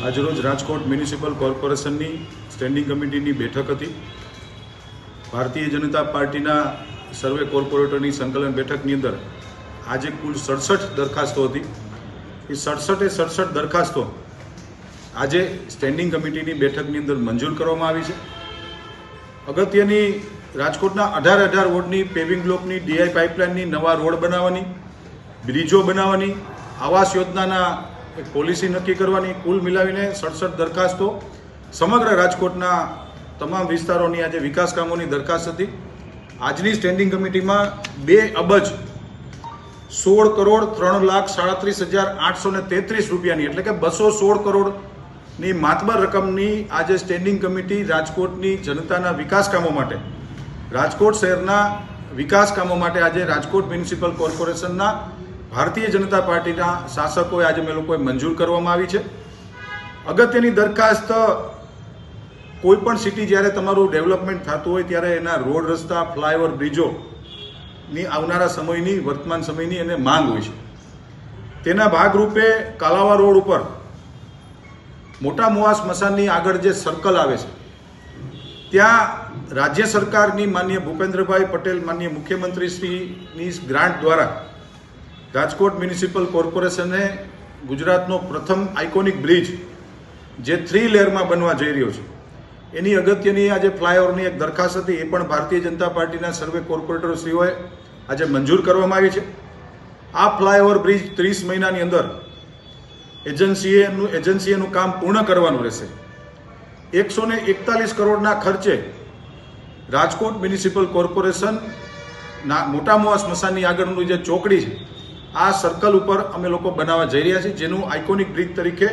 આજરોજ રાજકોટ મ્યુનિસિપલ કોર્પોરેશનની સ્ટેન્ડિંગ કમિટીની બેઠક હતી. ભારતીય જનતા પાર્ટીના સર્વે કોર્પોરેટરની સંકલન બેઠકની અંદર આજે કુલ 67 દરખાસ્તો હતી. એ 67 દરખાસ્તો આજે સ્ટેન્ડિંગ કમિટીની બેઠકની અંદર મંજૂર કરવામાં આવી છે. અગત્યની રાજકોટના 18 વોર્ડની પેવિંગ બ્લોકની ડીઆઈ પાઇપલાઇનની નવા રોડ બનાવવાની, બ્રિજો બનાવવાની, આવાસ યોજનાના એક પોલિસી નક્કી કરવાની, કુલ મિલાવીને 67 દરખાસ્તો સમગ્ર રાજકોટના તમામ વિસ્તારોની આજે વિકાસ કામોની દરખાસ્ત હતી. આજની સ્ટેન્ડિંગ કમિટીમાં 2 અબજ 16 કરોડ 3,37,833 રૂપિયાની એટલે કે 216 કરોડની માતબર રકમની આજે સ્ટેન્ડિંગ કમિટી રાજકોટની જનતાના વિકાસ કામો માટે, રાજકોટ શહેરના વિકાસ કામો માટે આજે રાજકોટ મ્યુનિસિપલ કોર્પોરેશનના ભારતીય જનતા પાર્ટીના શાસકોએ આજે મેં લોકોએ મંજૂર કરવામાં આવી છે. અગત્યની દરખાસ્ત, કોઈ પણ સિટી જ્યારે તમારું ડેવલપમેન્ટ થતું હોય ત્યારે એના રોડ, રસ્તા, ફ્લાયઓવર, બ્રિજોની આવનારા સમયની, વર્તમાન સમયની એને માંગ હોય છે. તેના ભાગરૂપે કાલાવા રોડ ઉપર મોટા મોવા સ્મશાનની આગળ જે સર્કલ આવે છે ત્યાં રાજ્ય સરકારની માનનીય ભૂપેન્દ્રભાઈ પટેલ, માનનીય મુખ્યમંત્રીશ્રીની ગ્રાન્ટ દ્વારા રાજકોટ મ્યુનિસિપલ કોર્પોરેશને ગુજરાતનો પ્રથમ આઇકોનિક બ્રિજ જે 3 લેયરમાં બનવા જઈ રહ્યો છે એની અગત્યની આજે ફ્લાયઓવરની એક દરખાસ્ત હતી. એ પણ ભારતીય જનતા પાર્ટીના સર્વે કોર્પોરેટરશ્રીઓએ આજે મંજૂર કરવામાં આવી છે. આ ફ્લાયઓવર બ્રિજ 30 મહિનાની અંદર એજન્સીએનું કામ પૂર્ણ કરવાનું રહેશે. 141 કરોડના ખર્ચે રાજકોટ મ્યુનિસિપલ કોર્પોરેશનના મોટા મોવા સ્મશાનની આગળનું જે ચોકડી છે આ સર્કલ ઉપર અમે લોકો બનાવવા જઈ રહ્યા છીએ, જેનું આઇકોનિક બ્રિજ તરીકે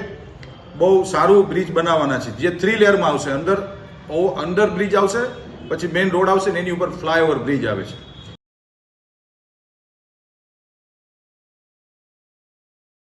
બહુ સારું બ્રિજ બનાવવાના છે, જે 3 લેયરમાં આવશે. અંડર બ્રિજ આવશે, પછી મેઇન રોડ આવશે ને એની ઉપર ફ્લાયઓવર બ્રિજ આવે છે.